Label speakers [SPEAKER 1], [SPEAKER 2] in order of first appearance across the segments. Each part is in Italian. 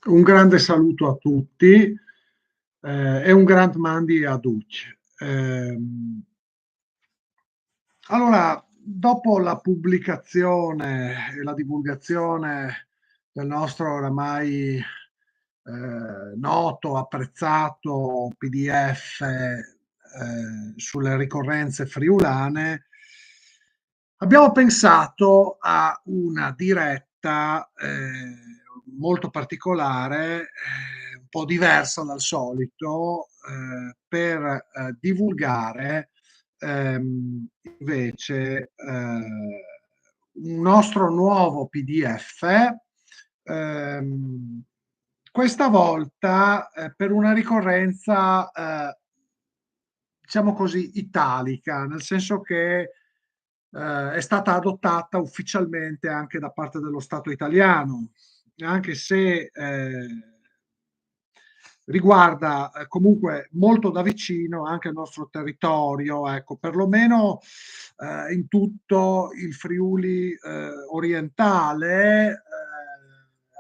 [SPEAKER 1] Un grande saluto a tutti e un grand mandi a tutti. Allora, dopo la pubblicazione e la divulgazione del nostro oramai noto, apprezzato PDF sulle ricorrenze friulane, abbiamo pensato a una diretta molto particolare, un po' diversa dal solito, per divulgare invece un nostro nuovo PDF, ehm, questa volta per una ricorrenza, diciamo così, italica, nel senso che è stata adottata ufficialmente anche da parte dello Stato italiano, anche se riguarda comunque molto da vicino anche il nostro territorio, ecco, perlomeno in tutto il Friuli orientale,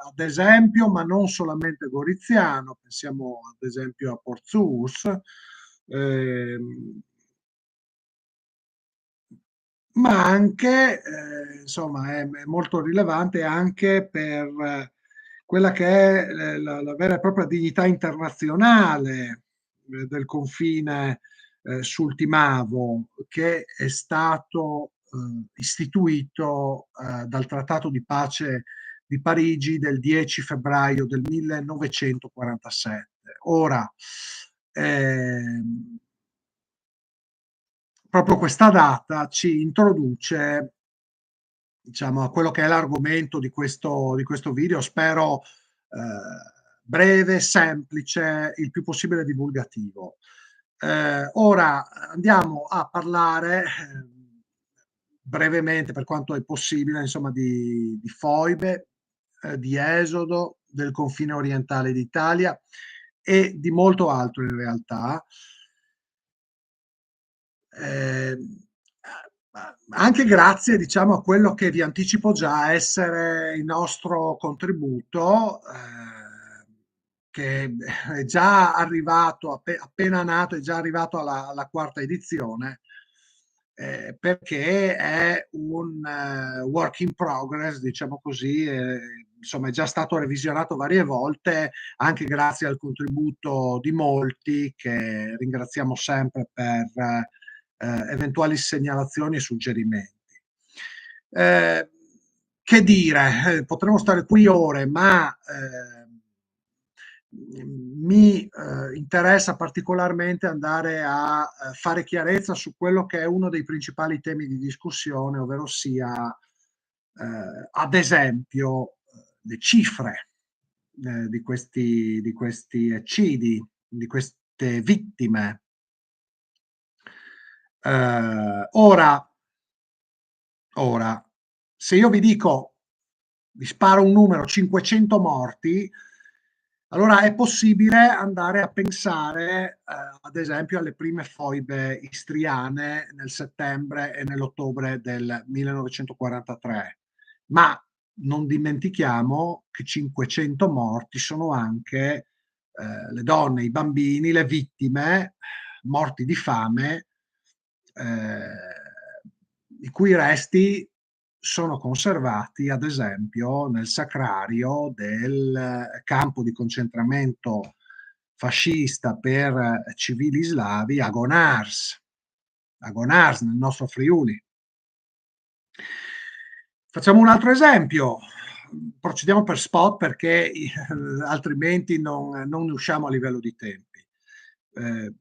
[SPEAKER 1] ad esempio, ma non solamente Goriziano, pensiamo ad esempio a Porzus, ehm, ma anche, insomma, è molto rilevante anche per quella che è la vera e propria dignità internazionale del confine sul che è stato istituito dal Trattato di pace di Parigi del 10 febbraio del 1947. Ora, ehm, proprio questa data ci introduce, diciamo, a quello che è l'argomento di questo video, spero breve, semplice, il più possibile divulgativo. Ora andiamo a parlare brevemente, per quanto è possibile, insomma, di foibe, di esodo, del confine orientale d'Italia e di molto altro in realtà. Ehm, anche grazie, diciamo, a quello che vi anticipo già essere il nostro contributo, che è già arrivato, appena nato, è già arrivato alla quarta edizione, perché è un work in progress, diciamo così, insomma è già stato revisionato varie volte, anche grazie al contributo di molti che ringraziamo sempre per eventuali segnalazioni e suggerimenti. Eh, che dire, potremmo stare qui ore, ma mi interessa particolarmente andare a fare chiarezza su quello che è uno dei principali temi di discussione, ovvero sia, ad esempio, le cifre di questi eccidi, di queste vittime. Ora, se io vi dico, vi sparo un numero, 500 morti, allora è possibile andare a pensare, ad esempio, alle prime foibe istriane nel settembre e nell'ottobre del 1943. Ma non dimentichiamo che 500 morti sono anche le donne, i bambini, le vittime, morti di fame, i cui resti sono conservati, ad esempio, nel sacrario del campo di concentramento fascista per civili slavi a Gonars nel nostro Friuli. Facciamo un altro esempio, procediamo per spot perché altrimenti non ne usciamo a livello di tempi.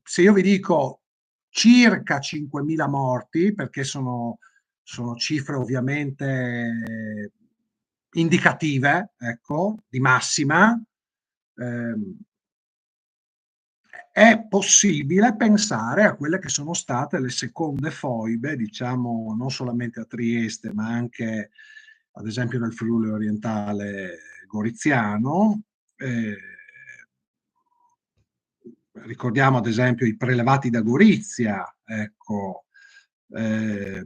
[SPEAKER 1] Se io vi dico circa 5.000 morti, perché sono cifre ovviamente indicative, ecco, di massima, ehm, è possibile pensare a quelle che sono state le seconde foibe, diciamo non solamente a Trieste, ma anche ad esempio nel Friuli orientale goriziano. Ricordiamo ad esempio i prelevati da Gorizia, ecco, eh,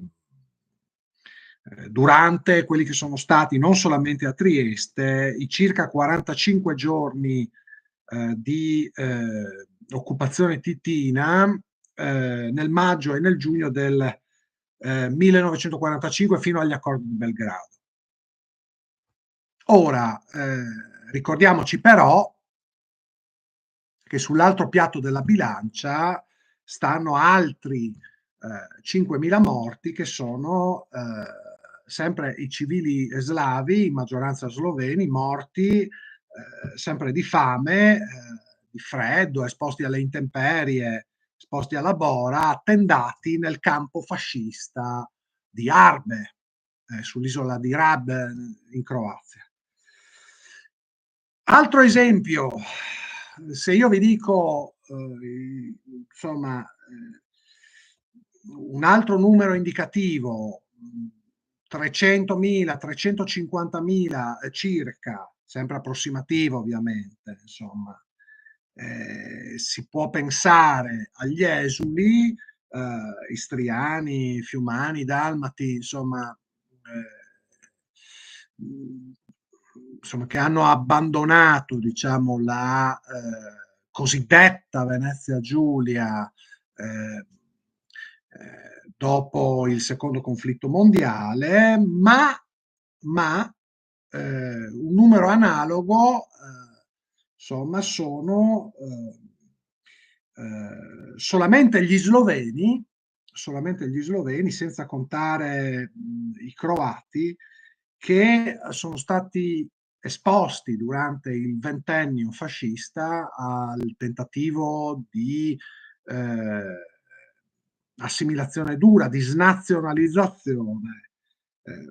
[SPEAKER 1] durante quelli che sono stati non solamente a Trieste i circa 45 giorni di occupazione titina nel maggio e nel giugno del 1945 fino agli accordi di Belgrado. Ora, ricordiamoci però che sull'altro piatto della bilancia stanno altri 5.000 morti che sono sempre i civili slavi, in maggioranza sloveni, morti sempre di fame, di freddo, esposti alle intemperie, esposti alla bora, attendati nel campo fascista di Arbe, sull'isola di Rab in Croazia. Altro esempio, se io vi dico insomma un altro numero indicativo, 300.000, 350.000 circa, sempre approssimativo ovviamente, insomma, si può pensare agli esuli istriani, fiumani, dalmati, insomma, insomma, che hanno abbandonato, diciamo, la cosiddetta Venezia Giulia dopo il secondo conflitto mondiale, ma un numero analogo insomma sono solamente gli sloveni, senza contare i croati, che sono stati esposti durante il ventennio fascista al tentativo di assimilazione dura, di snazionalizzazione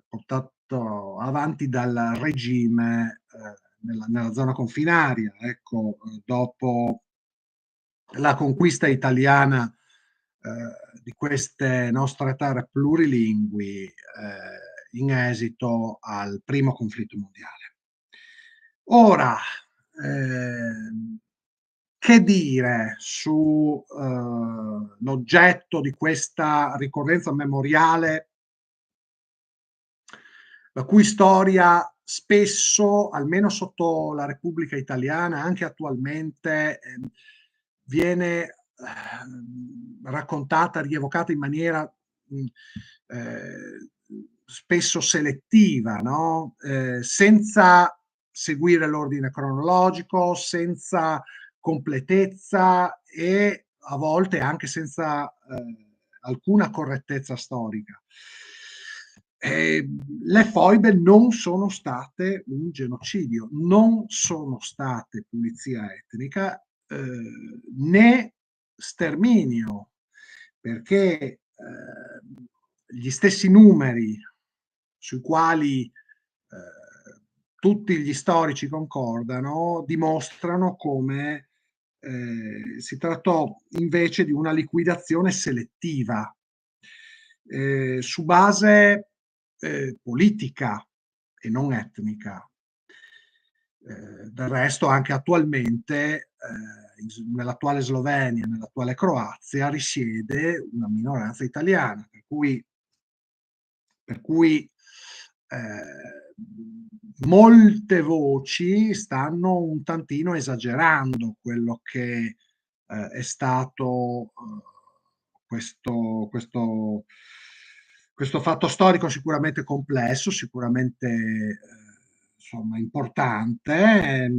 [SPEAKER 1] portato avanti dal regime nella zona confinaria. Ecco, dopo la conquista italiana di queste nostre terre plurilingui in esito al primo conflitto mondiale. Ora, che dire sull'oggetto di questa ricorrenza memoriale, la cui storia spesso, almeno sotto la Repubblica Italiana, anche attualmente, viene raccontata, rievocata in maniera spesso selettiva, no? Senza seguire l'ordine cronologico, senza completezza e a volte anche senza alcuna correttezza storica. Le foibe non sono state un genocidio, non sono state pulizia etnica né sterminio, perché gli stessi numeri sui quali tutti gli storici concordano dimostrano come si trattò invece di una liquidazione selettiva su base politica e non etnica. Del resto anche attualmente nell'attuale Slovenia, nell'attuale Croazia risiede una minoranza italiana, per cui molte voci stanno un tantino esagerando quello che è stato questo fatto storico sicuramente complesso, sicuramente insomma importante,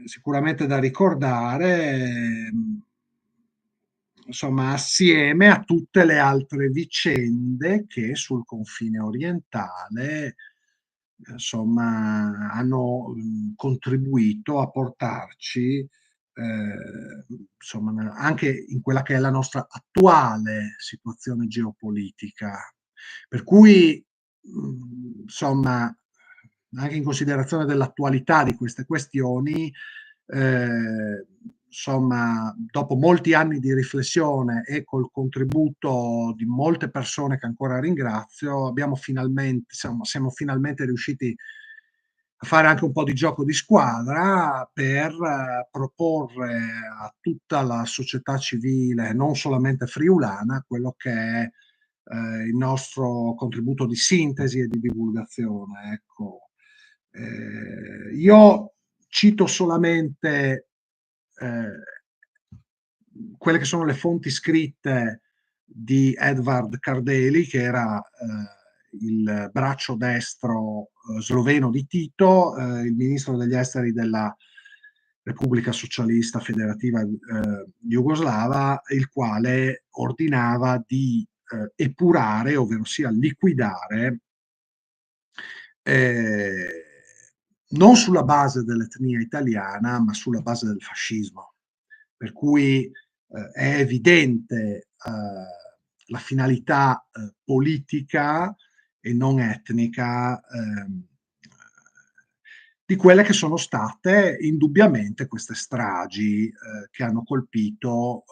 [SPEAKER 1] sicuramente da ricordare, insomma, assieme a tutte le altre vicende che sul confine orientale, insomma, hanno contribuito a portarci, insomma, anche in quella che è la nostra attuale situazione geopolitica. Per cui, insomma, anche in considerazione dell'attualità di queste questioni, insomma, dopo molti anni di riflessione e col contributo di molte persone che ancora ringrazio, siamo finalmente riusciti a fare anche un po' di gioco di squadra per proporre a tutta la società civile, non solamente friulana, quello che è il nostro contributo di sintesi e di divulgazione. Ecco. Io cito solamente quelle che sono le fonti scritte di Edvard Kardelj, che era il braccio destro sloveno di Tito, il ministro degli esteri della Repubblica Socialista Federativa Jugoslava, il quale ordinava di epurare, ovvero sia liquidare, eh, non sulla base dell'etnia italiana, ma sulla base del fascismo. Per cui è evidente la finalità politica e non etnica di quelle che sono state indubbiamente queste stragi che hanno colpito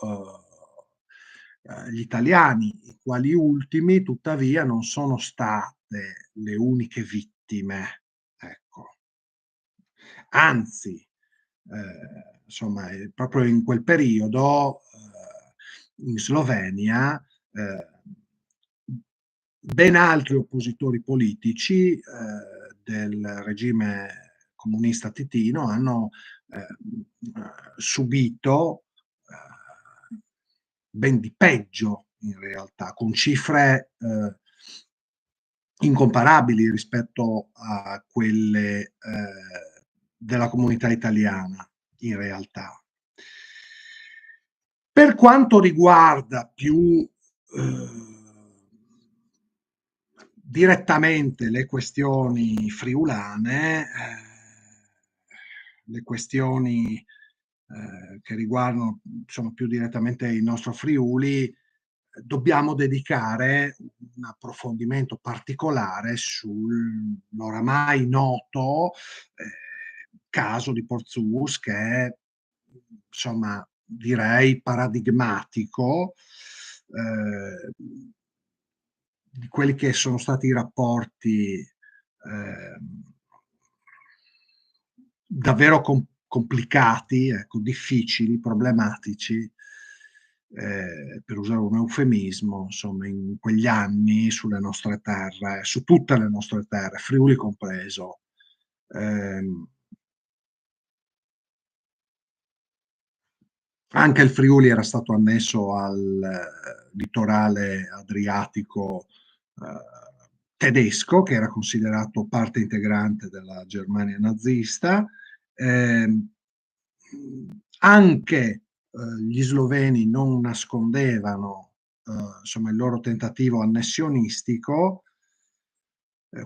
[SPEAKER 1] gli italiani, i quali ultimi tuttavia non sono state le uniche vittime. Ecco. Anzi, insomma, proprio in quel periodo in Slovenia ben altri oppositori politici del regime comunista titino hanno subito ben di peggio in realtà, con cifre incomparabili rispetto a quelle della comunità italiana in realtà. Per quanto riguarda più direttamente le questioni friulane, le questioni che riguardano insomma, più direttamente il nostro Friuli, dobbiamo dedicare un approfondimento particolare sull'oramai noto caso di Portsmouth, che è, insomma, direi paradigmatico di quelli che sono stati i rapporti davvero complicati, ecco, difficili, problematici, per usare un eufemismo, insomma, in quegli anni sulle nostre terre, su tutte le nostre terre, Friuli compreso. Anche il Friuli era stato annesso al litorale adriatico tedesco, che era considerato parte integrante della Germania nazista. Anche gli sloveni non nascondevano insomma, il loro tentativo annessionistico,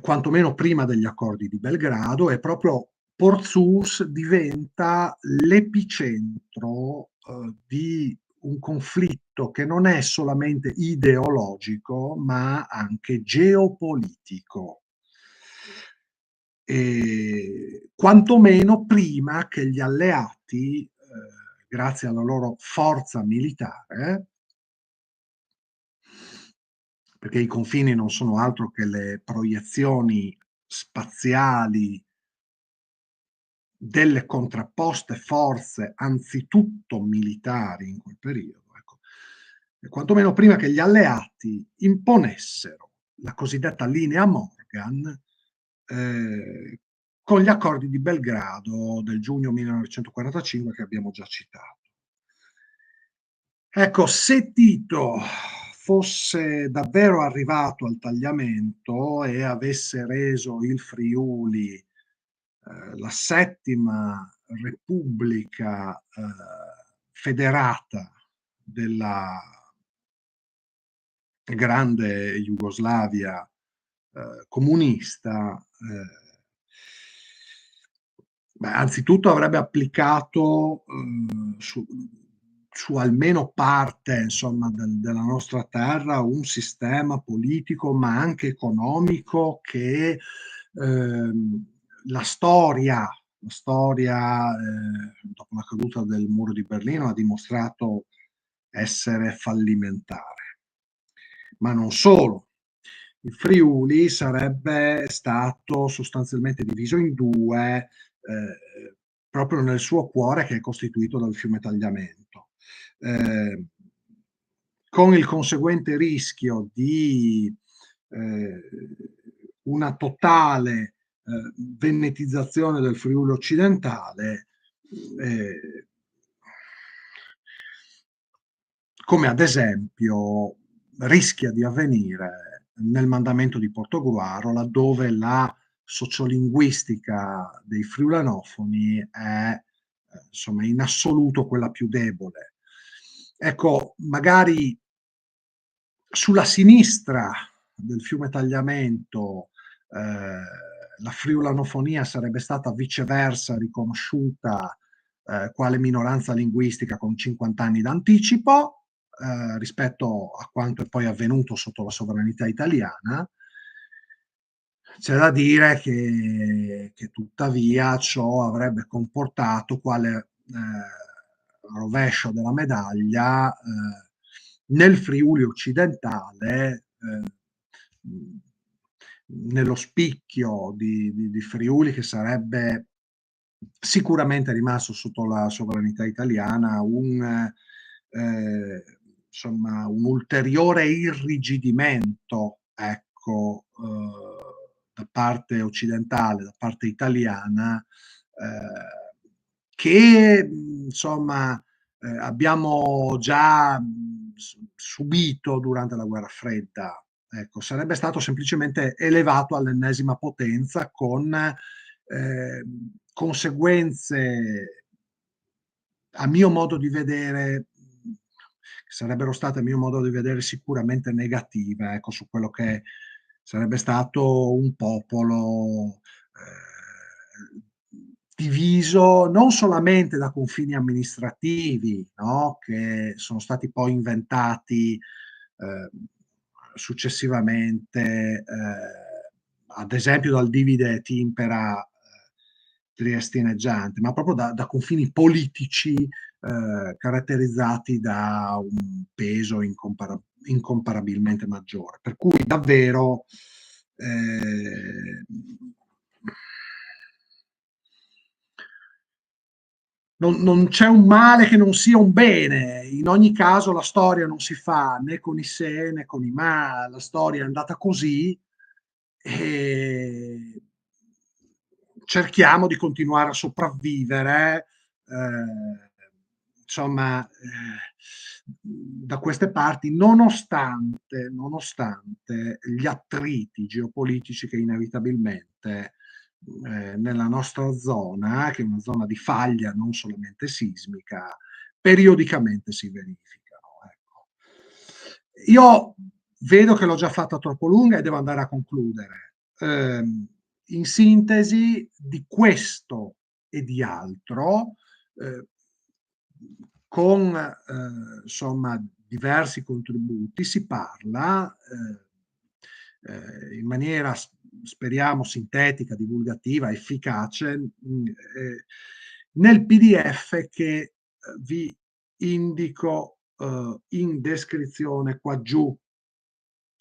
[SPEAKER 1] quantomeno prima degli accordi di Belgrado, e proprio Portsmouth diventa l'epicentro di un conflitto che non è solamente ideologico, ma anche geopolitico. E quantomeno prima che gli alleati, grazie alla loro forza militare, perché i confini non sono altro che le proiezioni spaziali delle contrapposte forze, anzitutto militari in quel periodo, ecco. E quantomeno prima che gli alleati imponessero la cosiddetta linea Morgan, con gli accordi di Belgrado del giugno 1945 che abbiamo già citato. Ecco, se Tito fosse davvero arrivato al tagliamento e avesse reso il Friuli la settima repubblica federata della grande Jugoslavia comunista, anzitutto avrebbe applicato su almeno parte, insomma, della nostra terra un sistema politico ma anche economico che la storia dopo la caduta del muro di Berlino ha dimostrato essere fallimentare. Ma non solo. Il Friuli sarebbe stato sostanzialmente diviso in due proprio nel suo cuore, che è costituito dal fiume Tagliamento. con il conseguente rischio di una totale venetizzazione del Friuli occidentale, come ad esempio rischia di avvenire nel mandamento di Portogruaro, laddove la sociolinguistica dei friulanofoni è insomma in assoluto quella più debole. Ecco, magari sulla sinistra del fiume Tagliamento la friulanofonia sarebbe stata viceversa riconosciuta quale minoranza linguistica con 50 anni d'anticipo rispetto a quanto è poi avvenuto sotto la sovranità italiana. C'è da dire che tuttavia ciò avrebbe comportato quale rovescio della medaglia nel Friuli occidentale, nello spicchio di Friuli che sarebbe sicuramente rimasto sotto la sovranità italiana insomma, un ulteriore irrigidimento, ecco, da parte occidentale, da parte italiana, che insomma abbiamo già subito durante la guerra fredda. Ecco, sarebbe stato semplicemente elevato all'ennesima potenza con conseguenze, a mio modo di vedere, che sarebbero state, a mio modo di vedere, sicuramente negative, ecco, su quello che sarebbe stato un popolo diviso non solamente da confini amministrativi, no? Che sono stati poi inventati successivamente, ad esempio dal divide et impera triestineggiante, ma proprio da confini politici caratterizzati da un peso incomparabilmente maggiore. Per cui davvero non c'è un male che non sia un bene. In ogni caso la storia non si fa né con i se né con i ma, la storia è andata così e cerchiamo di continuare a sopravvivere, insomma, da queste parti, nonostante gli attriti geopolitici che inevitabilmente nella nostra zona, che è una zona di faglia non solamente sismica, periodicamente si verificano. Ecco. Io vedo che l'ho già fatta troppo lunga e devo andare a concludere. In sintesi, di questo e di altro, con insomma diversi contributi, si parla in maniera speriamo sintetica, divulgativa, efficace nel PDF che vi indico in descrizione qua giù.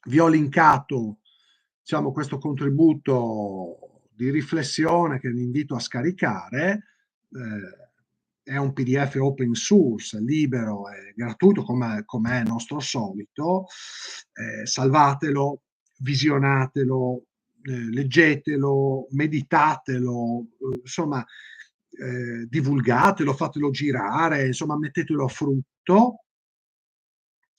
[SPEAKER 1] Vi ho linkato, diciamo, questo contributo di riflessione che vi invito a scaricare. È un PDF open source, libero e gratuito, come è nostro solito. Salvatelo, visionatelo, leggetelo, meditatelo, insomma, divulgatelo, fatelo girare, insomma, mettetelo a frutto.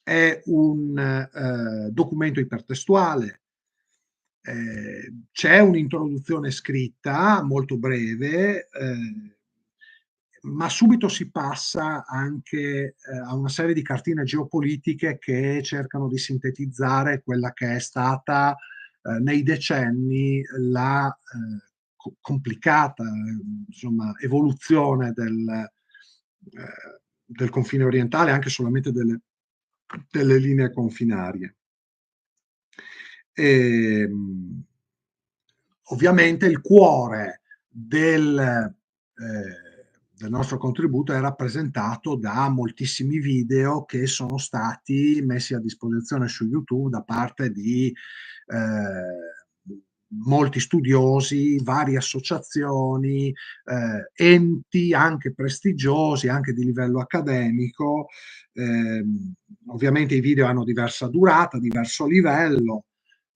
[SPEAKER 1] È un documento ipertestuale, c'è un'introduzione scritta molto breve, ma subito si passa anche a una serie di cartine geopolitiche che cercano di sintetizzare quella che è stata nei decenni la complicata insomma, evoluzione del confine orientale, anche solamente delle linee confinarie. E, ovviamente il cuore del nostro contributo è rappresentato da moltissimi video che sono stati messi a disposizione su YouTube da parte di molti studiosi, varie associazioni, enti anche prestigiosi, anche di livello accademico. Ovviamente i video hanno diversa durata, diverso livello,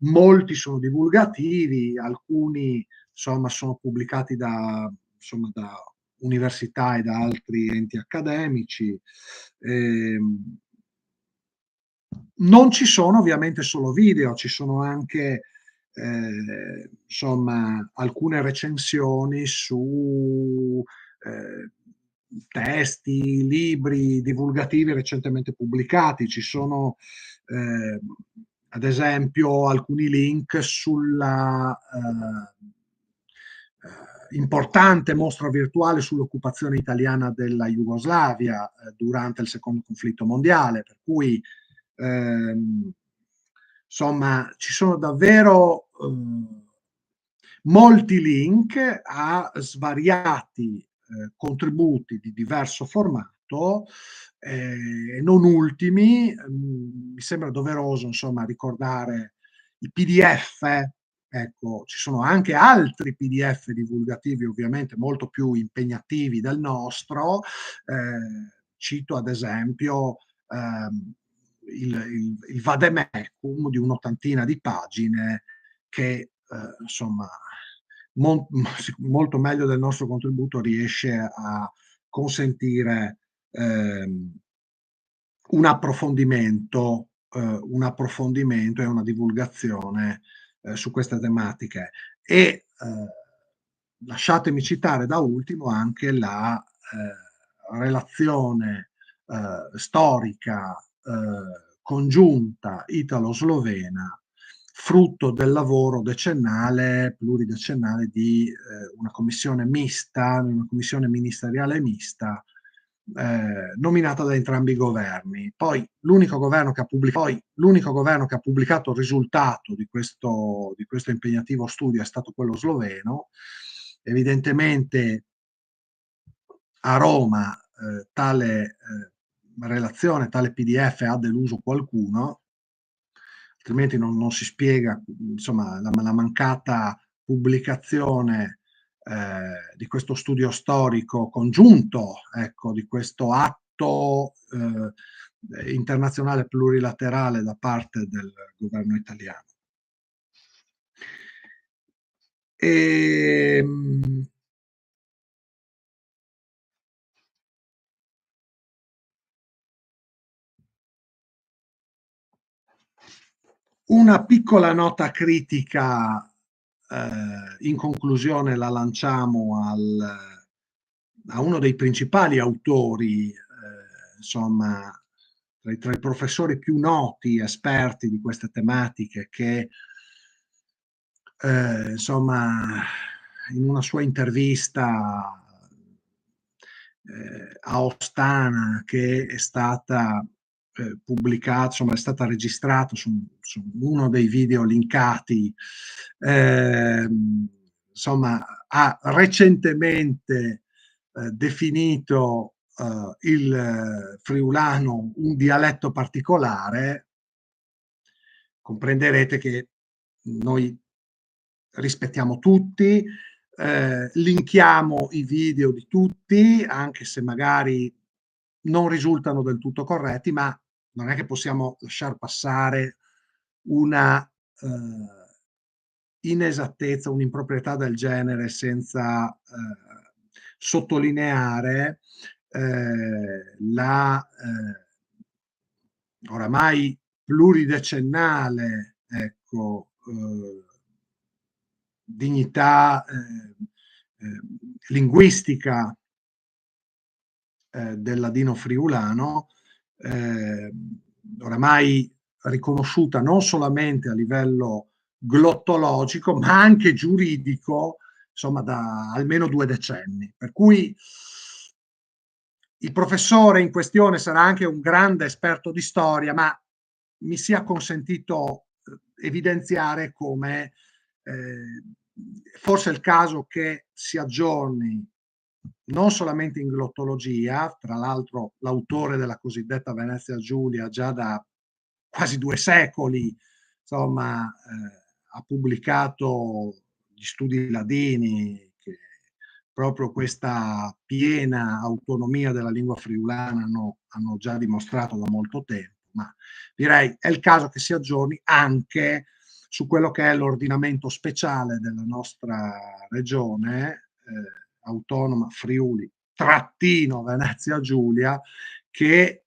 [SPEAKER 1] molti sono divulgativi, alcuni insomma sono pubblicati da università e da altri enti accademici. Non ci sono ovviamente solo video, ci sono anche insomma alcune recensioni su testi, libri divulgativi recentemente pubblicati. Ci sono ad esempio alcuni link sulla importante mostra virtuale sull'occupazione italiana della Jugoslavia durante il secondo conflitto mondiale, per cui insomma ci sono davvero molti link a svariati contributi di diverso formato. Non ultimi, mi sembra doveroso insomma ricordare i PDF. Ecco, ci sono anche altri PDF divulgativi, ovviamente molto più impegnativi del nostro. Cito ad esempio il vademecum di un'ottantina di pagine che insomma molto meglio del nostro contributo riesce a consentire un approfondimento e una divulgazione su queste tematiche. E lasciatemi citare da ultimo anche la relazione storica congiunta italo-slovena, frutto del lavoro decennale, pluridecennale di una commissione mista, una commissione ministeriale mista, nominata da entrambi i governi. Poi l'unico governo che ha pubblicato il risultato di questo impegnativo studio è stato quello sloveno. Evidentemente a Roma tale relazione, tale PDF ha deluso qualcuno, altrimenti non si spiega insomma la mancata pubblicazione di questo studio storico congiunto, ecco, di questo atto internazionale plurilaterale da parte del governo italiano. Una piccola nota critica in conclusione la lanciamo a uno dei principali autori, insomma, tra i professori più noti, esperti di queste tematiche, che insomma, in una sua intervista a Ostana, che è stata pubblicata, insomma, è stata registrata su uno dei video linkati, insomma, ha recentemente definito il friulano un dialetto particolare. Comprenderete che noi rispettiamo tutti, linkiamo i video di tutti, anche se magari non risultano del tutto corretti, ma non è che possiamo lasciar passare una inesattezza, un'improprietà del genere senza sottolineare la oramai pluridecennale, ecco, dignità linguistica del ladino friulano, oramai riconosciuta non solamente a livello glottologico, ma anche giuridico, insomma, da almeno 2 decenni. Per cui il professore in questione sarà anche un grande esperto di storia, ma mi sia consentito evidenziare come forse è il caso che si aggiorni non solamente in glottologia, tra l'altro l'autore della cosiddetta Venezia Giulia già da quasi 2 secoli, insomma, ha pubblicato gli studi Ladini, che proprio questa piena autonomia della lingua friulana hanno già dimostrato da molto tempo, ma direi è il caso che si aggiorni anche su quello che è l'ordinamento speciale della nostra regione autonoma Friuli trattino Venezia Giulia, che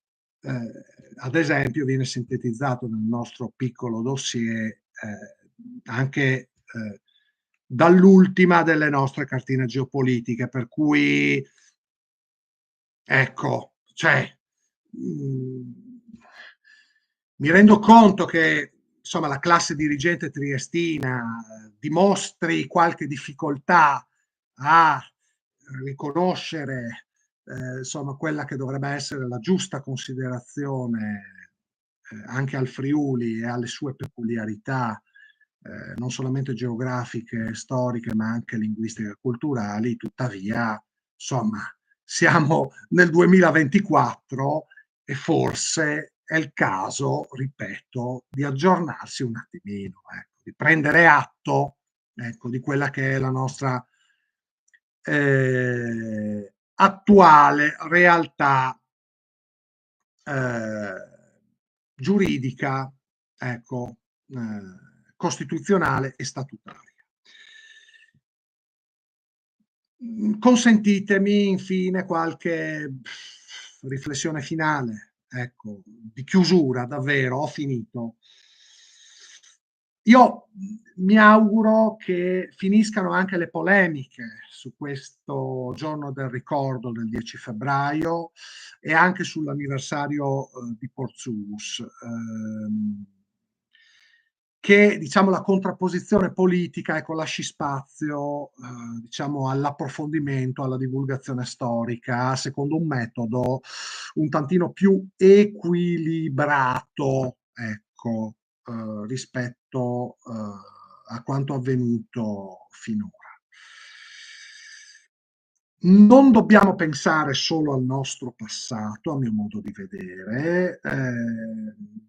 [SPEAKER 1] ad esempio viene sintetizzato nel nostro piccolo dossier anche dall'ultima delle nostre cartine geopolitiche, per cui ecco, cioè, mi rendo conto che insomma la classe dirigente triestina dimostri qualche difficoltà a riconoscere insomma quella che dovrebbe essere la giusta considerazione anche al Friuli e alle sue peculiarità non solamente geografiche, storiche, ma anche linguistiche e culturali. Tuttavia, insomma, siamo nel 2024 e forse è il caso, ripeto, di aggiornarsi un attimino, ecco, di prendere atto, ecco, di quella che è la nostra attuale realtà giuridica, ecco, costituzionale e statutaria. Consentitemi infine qualche riflessione finale, ecco, di chiusura, davvero, ho finito. Io mi auguro che finiscano anche le polemiche su questo giorno del ricordo del 10 febbraio e anche sull'anniversario di Portsmouth. Che diciamo la contrapposizione politica ecco, lasci spazio diciamo, all'approfondimento, alla divulgazione storica, secondo un metodo un tantino più equilibrato ecco, rispetto a quanto avvenuto finora. Non dobbiamo pensare solo al nostro passato, a mio modo di vedere,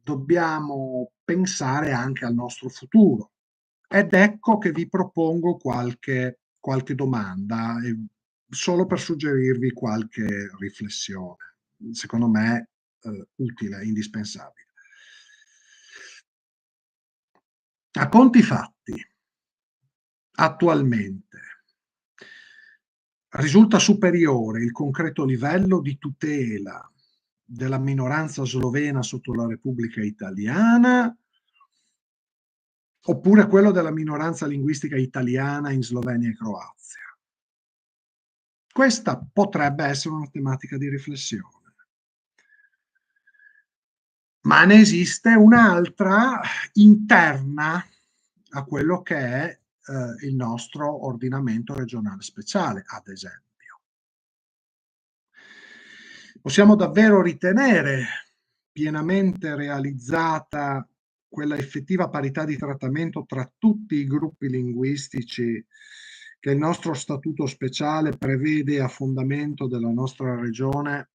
[SPEAKER 1] dobbiamo pensare anche al nostro futuro. Ed ecco che vi propongo qualche domanda, solo per suggerirvi qualche riflessione, secondo me utile, indispensabile. A conti fatti, attualmente, risulta superiore il concreto livello di tutela della minoranza slovena sotto la Repubblica Italiana oppure quello della minoranza linguistica italiana in Slovenia e Croazia? Questa potrebbe essere una tematica di riflessione. Ma ne esiste un'altra interna a quello che è il nostro ordinamento regionale speciale, ad esempio. Possiamo davvero ritenere pienamente realizzata quella effettiva parità di trattamento tra tutti i gruppi linguistici che il nostro statuto speciale prevede a fondamento della nostra regione,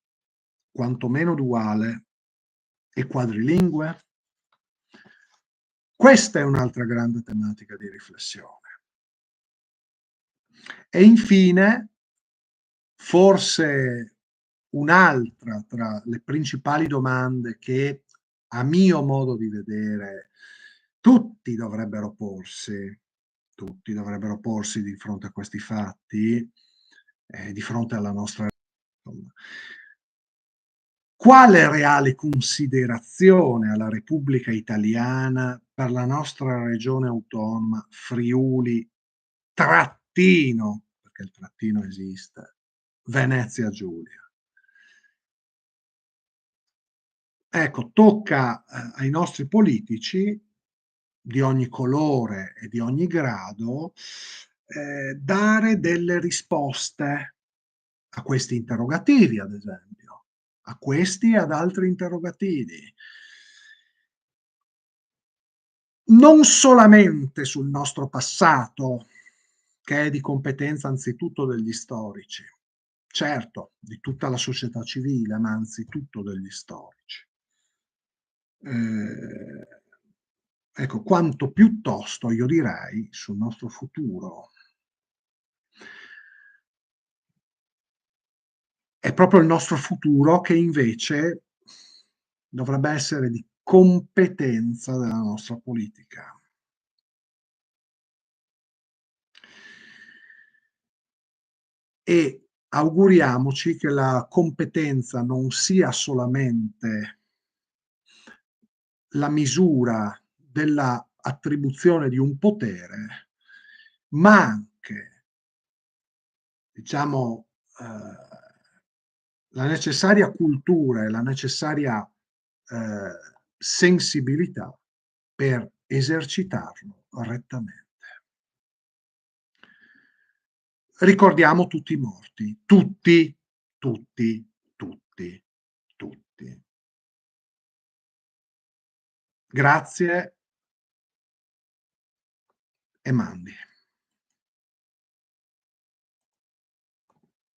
[SPEAKER 1] quantomeno duale e quadrilingue? Questa è un'altra grande tematica di riflessione. E infine, forse un'altra tra le principali domande che, a mio modo di vedere, tutti dovrebbero porsi di fronte a questi fatti, di fronte alla nostra... Insomma, quale reale considerazione alla Repubblica Italiana per la nostra regione autonoma Friuli, trattino, perché il trattino esiste, Venezia Giulia? Ecco, tocca ai nostri politici di ogni colore e di ogni grado dare delle risposte a questi interrogativi, ad esempio, a questi e ad altri interrogativi. Non solamente sul nostro passato, che è di competenza anzitutto degli storici, certo, di tutta la società civile, ma anzitutto degli storici. ecco, quanto piuttosto io direi sul nostro futuro. È proprio il nostro futuro che invece dovrebbe essere di competenza della nostra politica. E auguriamoci che la competenza non sia solamente la misura della attribuzione di un potere, ma anche, diciamo, la necessaria cultura e la necessaria, sensibilità per esercitarlo rettamente. Ricordiamo tutti i morti, tutti, tutti, tutti, tutti. Grazie e mandi.